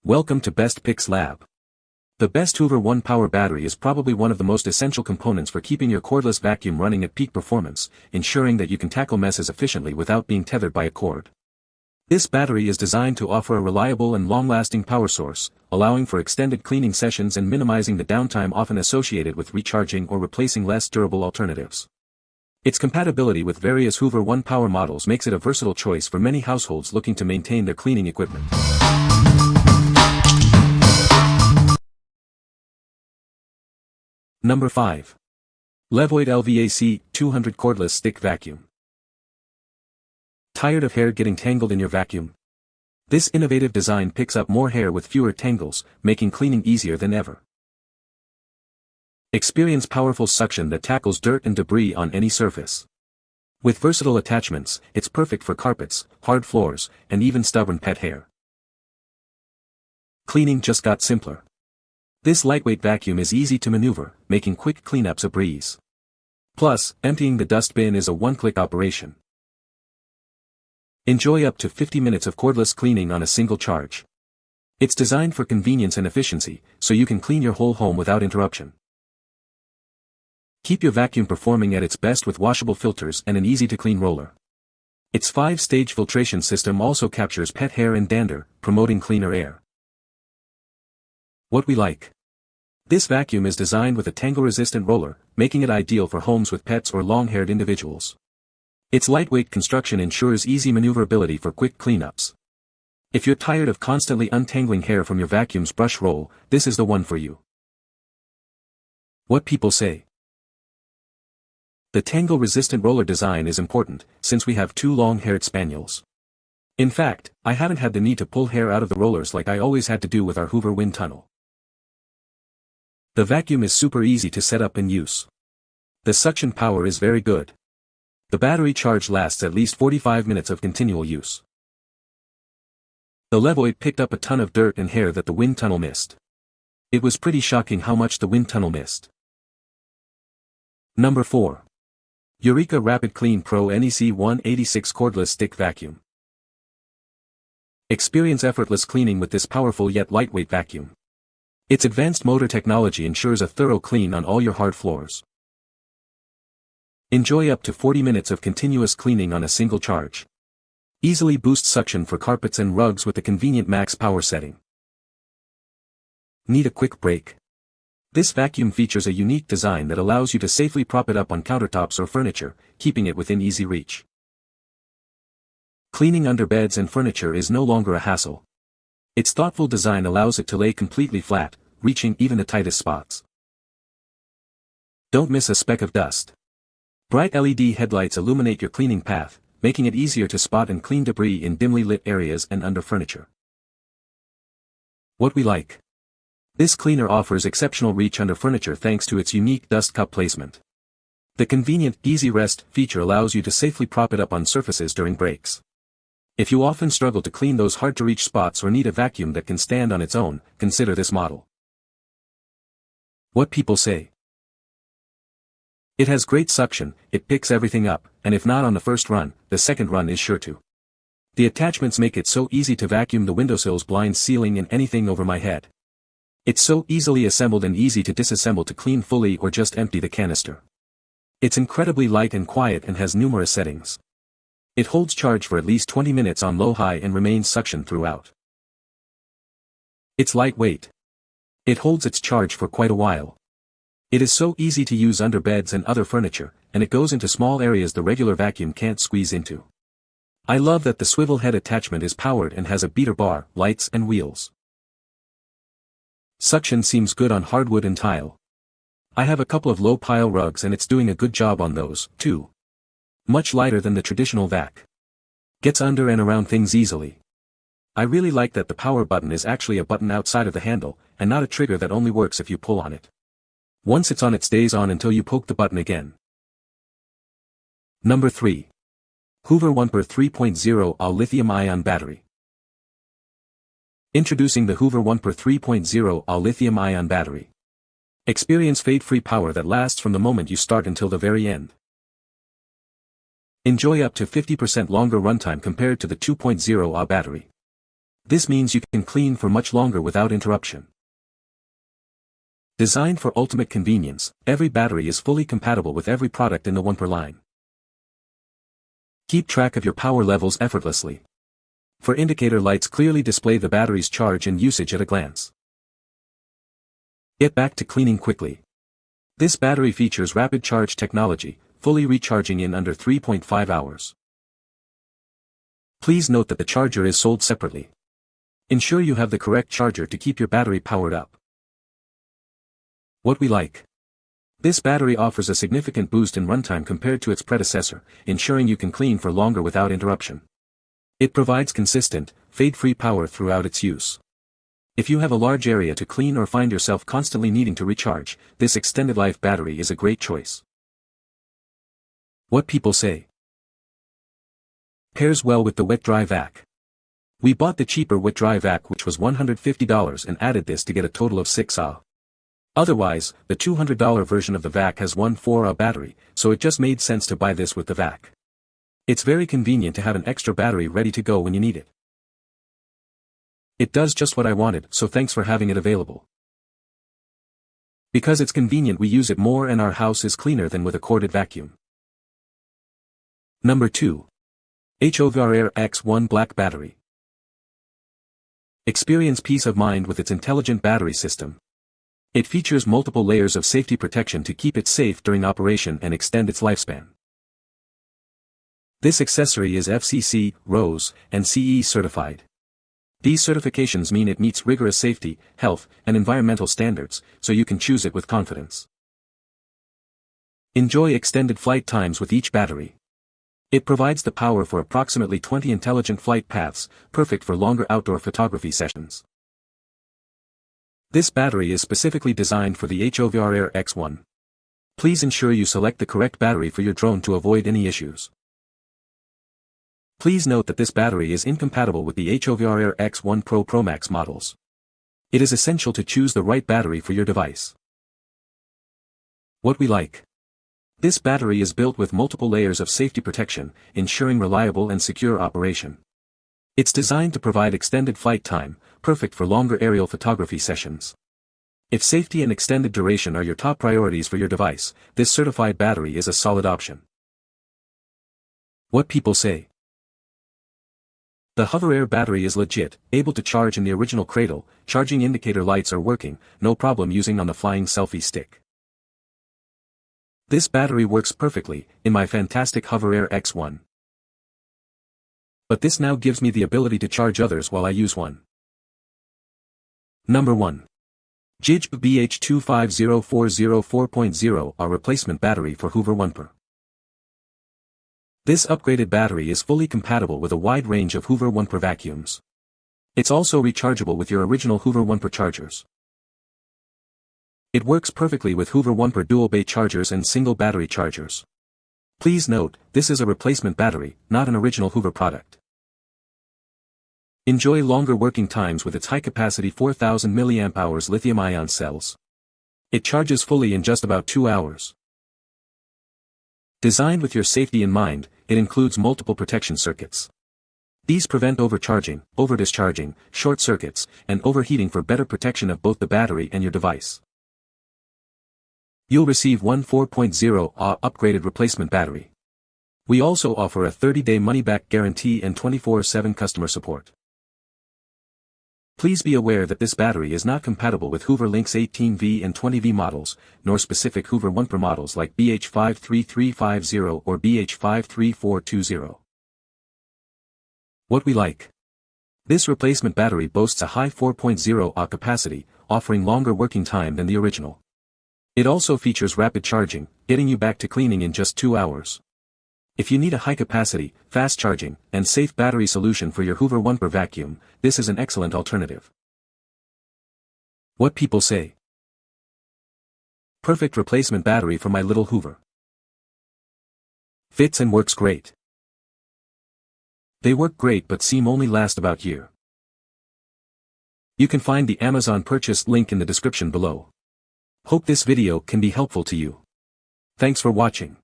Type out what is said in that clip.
Welcome to Best Picks Lab. The Best Hoover ONEPWR battery is probably one of the most essential components for keeping your cordless vacuum running at peak performance, ensuring that you can tackle messes efficiently without being tethered by a cord. This battery is designed to offer a reliable and long-lasting power source, allowing for extended cleaning sessions and minimizing the downtime often associated with recharging or replacing less durable alternatives. Its compatibility with various Hoover ONEPWR models makes it a versatile choice for many households looking to maintain their cleaning equipment. Number 5. LEVOIT LVAC 200 Cordless Stick Vacuum. Tired of hair getting tangled in your vacuum? This innovative design picks up more hair with fewer tangles, making cleaning easier than ever. Experience powerful suction that tackles dirt and debris on any surface. With versatile attachments, it's perfect for carpets, hard floors, and even stubborn pet hair. Cleaning just got simpler. This lightweight vacuum is easy to maneuver, making quick cleanups a breeze. Plus, emptying the dust bin is a one-click operation. Enjoy up to 50 minutes of cordless cleaning on a single charge. It's designed for convenience and efficiency, so you can clean your whole home without interruption. Keep your vacuum performing at its best with washable filters and an easy-to-clean roller. Its 5-stage filtration system also captures pet hair and dander, promoting cleaner air. What we like. This vacuum is designed with a tangle-resistant roller, making it ideal for homes with pets or long-haired individuals. Its lightweight construction ensures easy maneuverability for quick cleanups. If you're tired of constantly untangling hair from your vacuum's brush roll, this is the one for you. What people say. The tangle-resistant roller design is important, since we have 2 long-haired spaniels. In fact, I haven't had the need to pull hair out of the rollers like I always had to do with our Hoover wind tunnel. The vacuum is super easy to set up and use. The suction power is very good. The battery charge lasts at least 45 minutes of continual use. The LEVOIT picked up a ton of dirt and hair that the wind tunnel missed. It was pretty shocking how much the wind tunnel missed. Number 4. Eureka RapidClean Pro NEC 186 Cordless Stick Vacuum. Experience effortless cleaning with this powerful yet lightweight vacuum. Its advanced motor technology ensures a thorough clean on all your hard floors. Enjoy up to 40 minutes of continuous cleaning on a single charge. Easily boost suction for carpets and rugs with the convenient max power setting. Need a quick break? This vacuum features a unique design that allows you to safely prop it up on countertops or furniture, keeping it within easy reach. Cleaning under beds and furniture is no longer a hassle. Its thoughtful design allows it to lay completely flat, reaching even the tightest spots. Don't miss a speck of dust. Bright LED headlights illuminate your cleaning path, making it easier to spot and clean debris in dimly lit areas and under furniture. What we like. This cleaner offers exceptional reach under furniture thanks to its unique dust cup placement. The convenient Easy Rest feature allows you to safely prop it up on surfaces during breaks. If you often struggle to clean those hard-to-reach spots or need a vacuum that can stand on its own, consider this model. What people say. It has great suction, it picks everything up, and if not on the first run, the second run is sure to. The attachments make it so easy to vacuum the windowsills, blinds, ceiling, and anything over my head. It's so easily assembled and easy to disassemble to clean fully or just empty the canister. It's incredibly light and quiet and has numerous settings. It holds charge for at least 20 minutes on low-high and remains suction throughout. It's lightweight. It holds its charge for quite a while. It is so easy to use under beds and other furniture, and it goes into small areas the regular vacuum can't squeeze into. I love that the swivel head attachment is powered and has a beater bar, lights and wheels. Suction seems good on hardwood and tile. I have a couple of low-pile rugs and it's doing a good job on those, too. Much lighter than the traditional vac. Gets under and around things easily. I really like that the power button is actually a button outside of the handle, and not a trigger that only works if you pull on it. Once it's on, it stays on until you poke the button again. Number 3. Hoover ONEPWR 3.0 All Lithium-ion Battery. Introducing the Hoover ONEPWR 3.0 All Lithium-ion Battery. Experience fade-free power that lasts from the moment you start until the very end. Enjoy up to 50% longer runtime compared to the 2.0 Ah battery. This means you can clean for much longer without interruption. Designed for ultimate convenience, every battery is fully compatible with every product in the ONEPWR line. Keep track of your power levels effortlessly. For indicator lights clearly display the battery's charge and usage at a glance. Get back to cleaning quickly. This battery features rapid charge technology, fully recharging in under 3.5 hours. Please note that the charger is sold separately. Ensure you have the correct charger to keep your battery powered up. What we like. This battery offers a significant boost in runtime compared to its predecessor, ensuring you can clean for longer without interruption. It provides consistent, fade-free power throughout its use. If you have a large area to clean or find yourself constantly needing to recharge, this extended life battery is a great choice. What people say. Pairs well with the wet-dry vac. We bought the cheaper wet-dry vac, which was $150, and added this to get a total of 6 Ah. Otherwise, the $200 version of the vac has one 4 Ah battery, so it just made sense to buy this with the vac. It's very convenient to have an extra battery ready to go when you need it. It does just what I wanted, so thanks for having it available. Because it's convenient, we use it more and our house is cleaner than with a corded vacuum. Number 2. HOVERAir X1 Black Battery. Experience peace of mind with its intelligent battery system. It features multiple layers of safety protection to keep it safe during operation and extend its lifespan. This accessory is FCC, RoHS, and CE certified. These certifications mean it meets rigorous safety, health, and environmental standards, so you can choose it with confidence. Enjoy extended flight times with each battery. It provides the power for approximately 20 intelligent flight paths, perfect for longer outdoor photography sessions. This battery is specifically designed for the HOVERAir X1. Please ensure you select the correct battery for your drone to avoid any issues. Please note that this battery is incompatible with the HOVERAir X1 Pro Max models. It is essential to choose the right battery for your device. What we like. This battery is built with multiple layers of safety protection, ensuring reliable and secure operation. It's designed to provide extended flight time, perfect for longer aerial photography sessions. If safety and extended duration are your top priorities for your device, this certified battery is a solid option. What people say. The HOVERAir battery is legit, able to charge in the original cradle, charging indicator lights are working, no problem using on the flying selfie stick. This battery works perfectly, in my fantastic HOVERAir X1. But this now gives me the ability to charge others while I use one. Number 1. JYJZPB H25040 our replacement battery for Hoover ONEPWR. This upgraded battery is fully compatible with a wide range of Hoover ONEPWR vacuums. It's also rechargeable with your original Hoover ONEPWR chargers. It works perfectly with Hoover ONEPWR dual bay chargers and single battery chargers. Please note, this is a replacement battery, not an original Hoover product. Enjoy longer working times with its high-capacity 4000 mAh lithium-ion cells. It charges fully in just about 2 hours. Designed with your safety in mind, it includes multiple protection circuits. These prevent overcharging, overdischarging, short circuits, and overheating for better protection of both the battery and your device. You'll receive one 4.0 Ah upgraded replacement battery. We also offer a 30-day money-back guarantee and 24/7 customer support. Please be aware that this battery is not compatible with Hoover Lynx 18V and 20V models, nor specific Hoover ONEPWR models like BH53350 or BH53420. What we like. This replacement battery boasts a high 4.0 Ah capacity, offering longer working time than the original. It also features rapid charging, getting you back to cleaning in just 2 hours. If you need a high-capacity, fast charging, and safe battery solution for your Hoover ONEPWR vacuum, this is an excellent alternative. What people say. Perfect replacement battery for my little Hoover. Fits and works great. They work great but seem only last about a year. You can find the Amazon purchase link in the description below. Hope this video can be helpful to you. Thanks for watching.